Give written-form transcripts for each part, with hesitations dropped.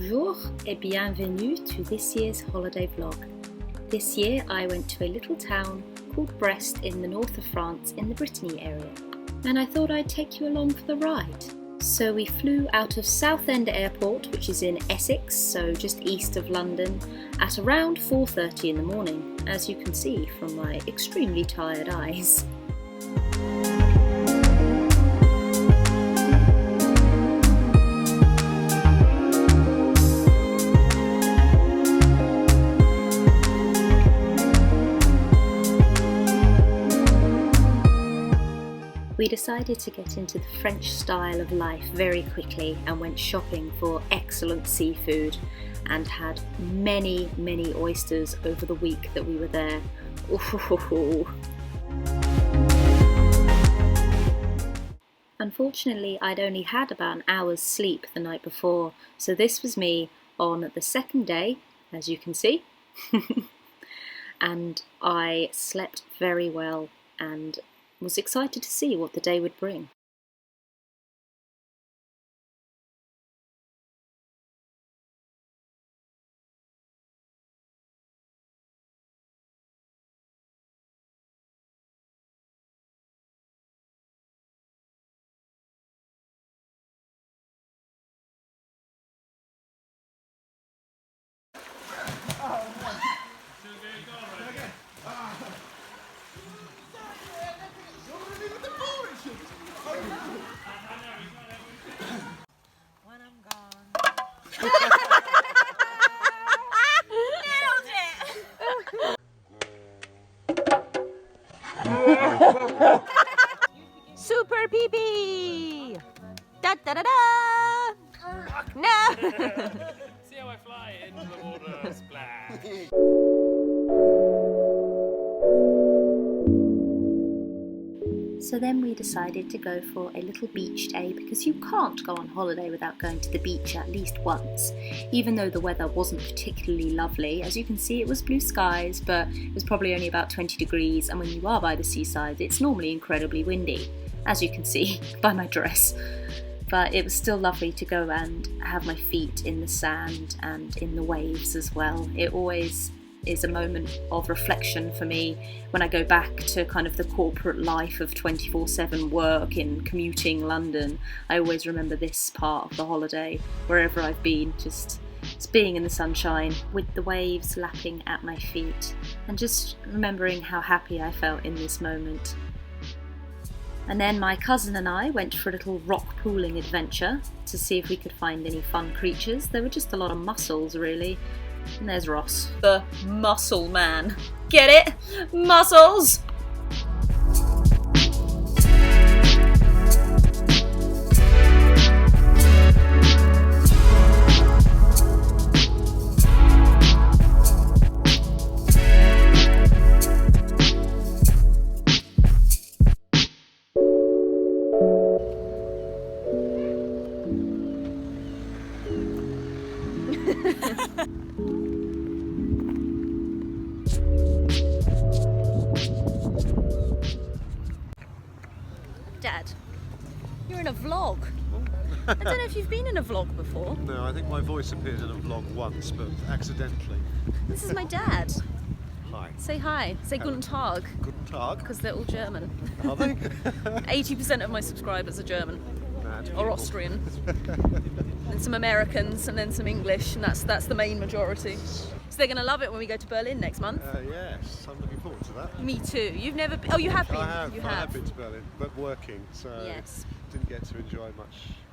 Bonjour et bienvenue to this year's holiday vlog. This year I went to a little town called Brest in the north of France in the Brittany area, and I thought I'd take you along for the ride. So we flew out of Southend Airport, which is in Essex, so just east of London, at around 4:30 in the morning, as you can see from my extremely tired eyes. We decided to get into the French style of life very quickly and went shopping for excellent seafood and had many oysters over the week that we were there. Ooh. Unfortunately, I'd only had about an hour's sleep the night before, so this was me on the second day, as you can see, and I slept very well and was excited to see what the day would bring. When I'm gone. Nailed it! Super pee-pee! Da da da da! No! See how I fly into the water, splash! So then we decided to go for a little beach day, because you can't go on holiday without going to the beach at least once. Even though the weather wasn't particularly lovely, as you can see it was blue skies, but it was probably only about 20 degrees, and when you are by the seaside it's normally incredibly windy, as you can see by my dress. But it was still lovely to go and have my feet in the sand and in the waves as well. It always is a moment of reflection for me when I go back to kind of the corporate life of 24/7 work in commuting London. I always remember this part of the holiday, wherever I've been, just being in the sunshine with the waves lapping at my feet and just remembering how happy I felt in this moment. And then my cousin and I went for a little rock pooling adventure to see if we could find any fun creatures. There were just a lot of mussels, really. And there's Ross, the mussel man. Get it? Mussels! Dad, you're in a vlog. I don't know if you've been in a vlog before. No, I think my voice appeared in a vlog once, but accidentally. This is my dad. Hi. Say hi. Say Hello. Guten Tag. Guten Tag. Because they're all German. Are they? 80% of my subscribers are German Mad or people. Austrian. And some Americans and then some English, and that's the main majority. So they're going to love it when we go to Berlin next month. Yes, I'm looking forward to that. Me too. You've never been? Oh, you have been. You I have been to Berlin, but working, so Yes. didn't get to enjoy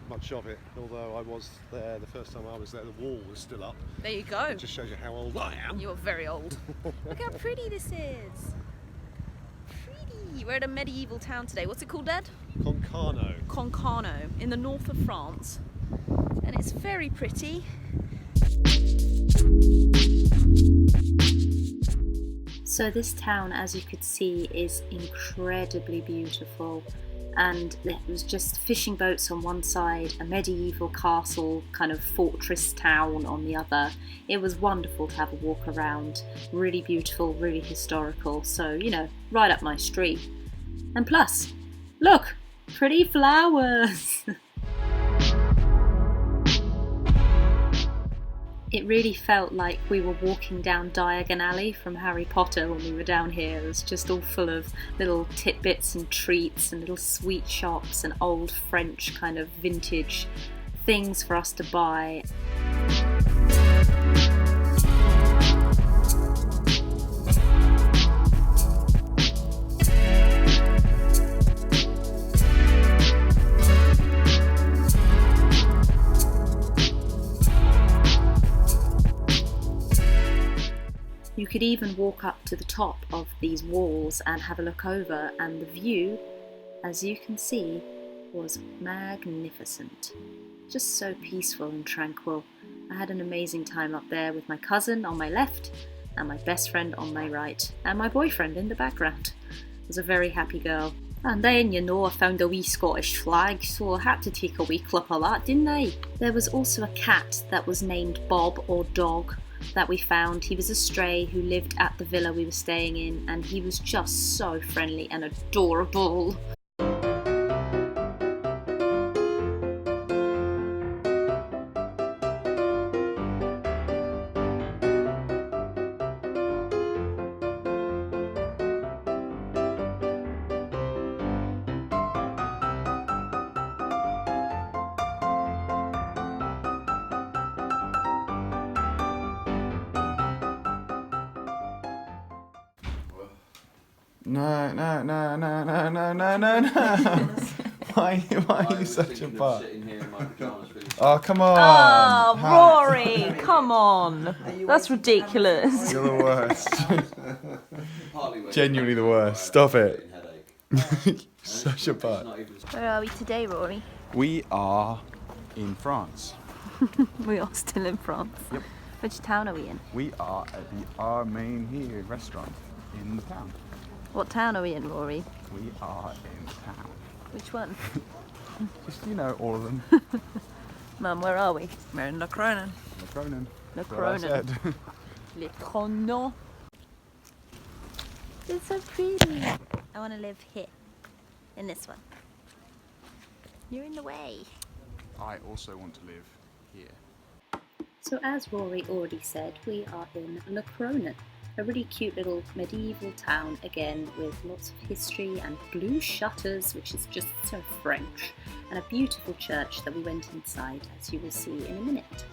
much of it. Although I was there the first time I was there, the wall was still up. There you go. It just shows you how old I am. You're very old. Look how pretty this is. Pretty. We're at a medieval town today. What's it called, Dad? Concarneau. Concarneau, in the north of France. And it's very pretty. So this town, as you could see, is incredibly beautiful, and there was just fishing boats on one side, a medieval castle kind of fortress town on the other. It was wonderful to have a walk around, really beautiful, really historical, so you know, right up my street. And plus, look, pretty flowers. It really felt like we were walking down Diagon Alley from Harry Potter when we were down here. It was just all full of little tidbits and treats and little sweet shops and old French kind of vintage things for us to buy. You could even walk up to the top of these walls and have a look over, and the view, as you can see, was magnificent. Just so peaceful and tranquil. I had an amazing time up there with my cousin on my left and my best friend on my right, and my boyfriend in the background. I was a very happy girl. And then, you know, I found a wee Scottish flag, so I had to take a wee clip of that, didn't I? There was also a cat that was named Bob, or Dog, that we found. He was a stray who lived at the villa we were staying in, and he was just so friendly and adorable. No. Why are you such a butt? Oh, come on. Oh, Rory, come on. That's ridiculous. You're the worst. Genuinely the worst. Stop it. Such a butt. Where are we today, Rory? We are in France. We are still in France. Yep. Which town are we in? We are at the Our Main Here restaurant in the town. What town are we in, Rory? We are in town. Which one? Just, you know, all of them. Mum, where are we? We're in Le Cronin. Le Cronin. Le That's what I Cronin. said. Le Cronin. It's so pretty. I want to live here. In this one. You're in the way. I also want to live here. So as Rory already said, we are in Le Cronin, a really cute little medieval town, again with lots of history and blue shutters, which is just so French, and a beautiful church that we went inside, as you will see in a minute.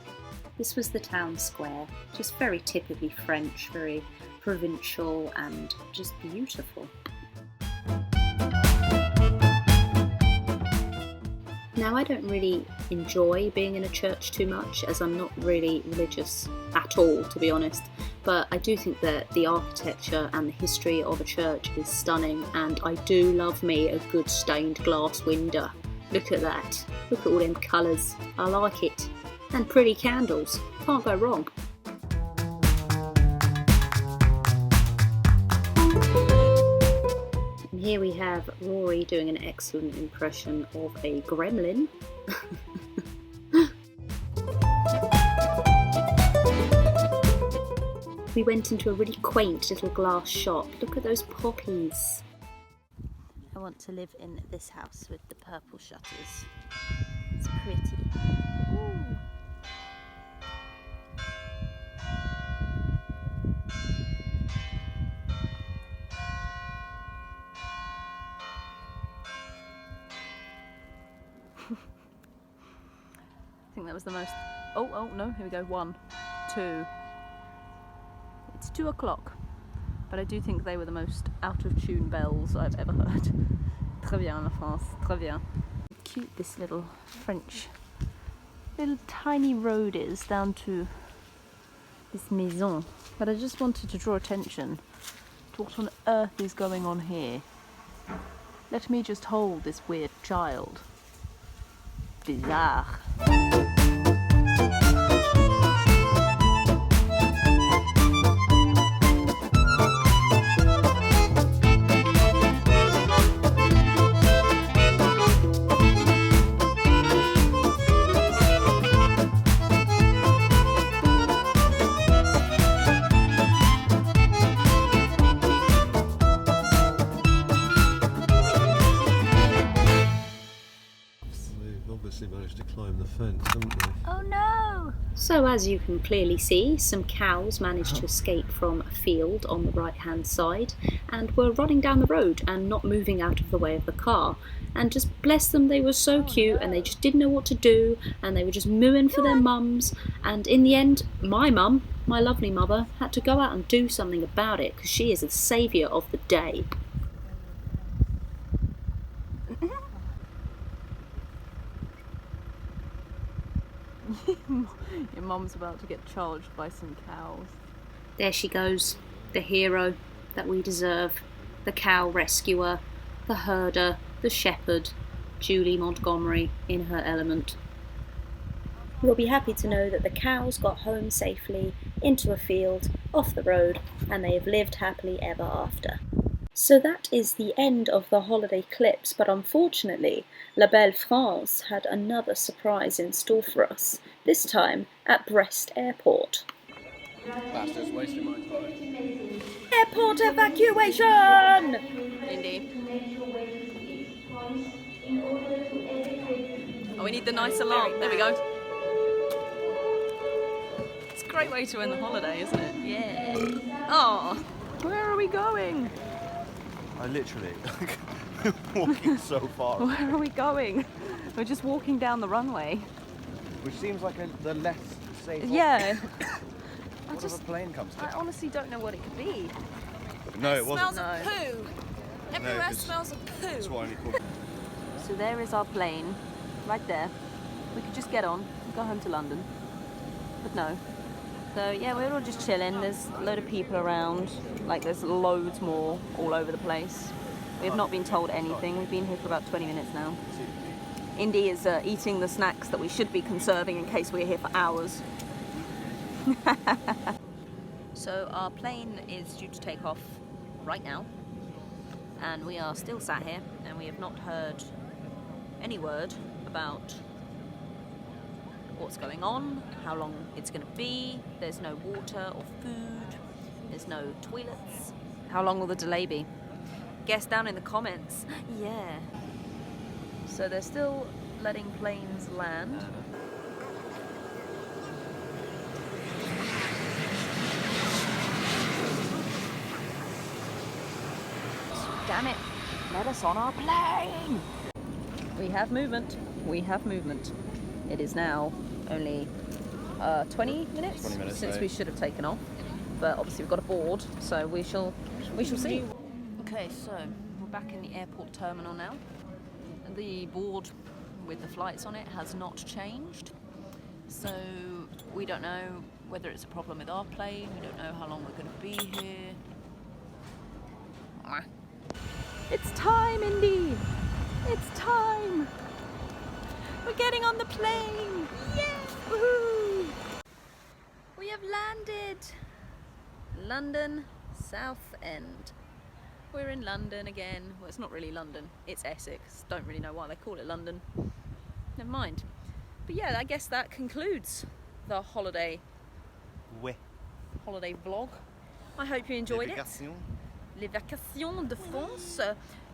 This was the town square, just very typically French, very provincial and just beautiful. Now, I don't really enjoy being in a church too much, as I'm not really religious at all, to be honest, but I do think that the architecture and the history of a church is stunning, and I do love me a good stained glass window. Look at that. Look at all them colours. I like it. And pretty candles. Can't go wrong. And here we have Rory doing an excellent impression of a gremlin. We went into a really quaint little glass shop. Look at those poppies. I want to live in this house with the purple shutters. It's pretty. Ooh. I think that was the most... Oh, no, here we go. 1, 2... It's 2 o'clock, but I do think they were the most out-of-tune bells I've ever heard. Très bien, la France, très bien. Cute this little French, little tiny road is down to this maison. But I just wanted to draw attention to what on earth is going on here. Let me just hold this weird child. Bizarre. We've obviously managed to climb the fence, haven't So as you can clearly see, some cows managed to escape from a field on the right hand side and were running down the road and not moving out of the way of the car. And just bless them, they were so cute and they just didn't know what to do and they were just mooing for their mums. And in the end, my mum, my lovely mother, had to go out and do something about it because she is the saviour of the day. Your mum's about to get charged by some cows. There she goes, the hero that we deserve, the cow rescuer, the herder, the shepherd, Julie Montgomery in her element. You'll be happy to know that the cows got home safely, into a field, off the road, and they have lived happily ever after. So that is the end of the holiday clips, but unfortunately, La Belle France had another surprise in store for us, this time at Brest Airport. Bastards wasting my time. Airport evacuation! Indeed. Oh, we need the nice alarm. There we go. It's a great way to end the holiday, isn't it? Yeah. Oh, where are we going? I literally walking so far. Where are we going? We're just walking down the runway. Which seems like the less safe. Yeah. What if a plane comes I to? honestly don't know what it could be. No, it wasn't. Smells of poo. Everywhere 'cause smells of poo. That's why I only called. So there is our plane, right there. We could just get on and go home to London. But no. So yeah, we're all just chilling. There's a load of people around. Like there's loads more all over the place. We have not been told anything. We've been here for about 20 minutes now. Indy is eating the snacks that we should be conserving in case we're here for hours. So our plane is due to take off right now. And we are still sat here and we have not heard any word about what's going on, how long it's going to be. There's no water or food. There's no toilets. How long will the delay be? Guess down in the comments. Yeah. So they're still letting planes land. Damn it. Let us on our plane. We have movement. We have movement. It is now only 20 minutes, 20 minutes since late. we should have taken off, but obviously we've got a board, so we shall see. Okay, so we're back in the airport terminal now. The board with the flights on it has not changed, so we don't know whether it's a problem with our plane. We don't know how long we're going to be here. It's time, Indy! It's time! We're getting on the plane! Yes! Woohoo! We have landed! London, Southend. We're in London again. Well, it's not really London, it's Essex. Don't really know why they call it London. Never mind. But yeah, I guess that concludes the holiday vlog. I hope you enjoyed it. Les Vacations de France.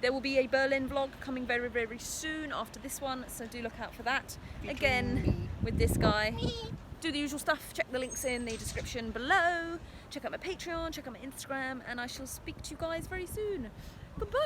There will be a Berlin vlog coming very, very soon after this one, so do look out for that. Again, with this guy. Do the usual stuff, check the links in the description below. Check out my Patreon, check out my Instagram, and I shall speak to you guys very soon. Goodbye!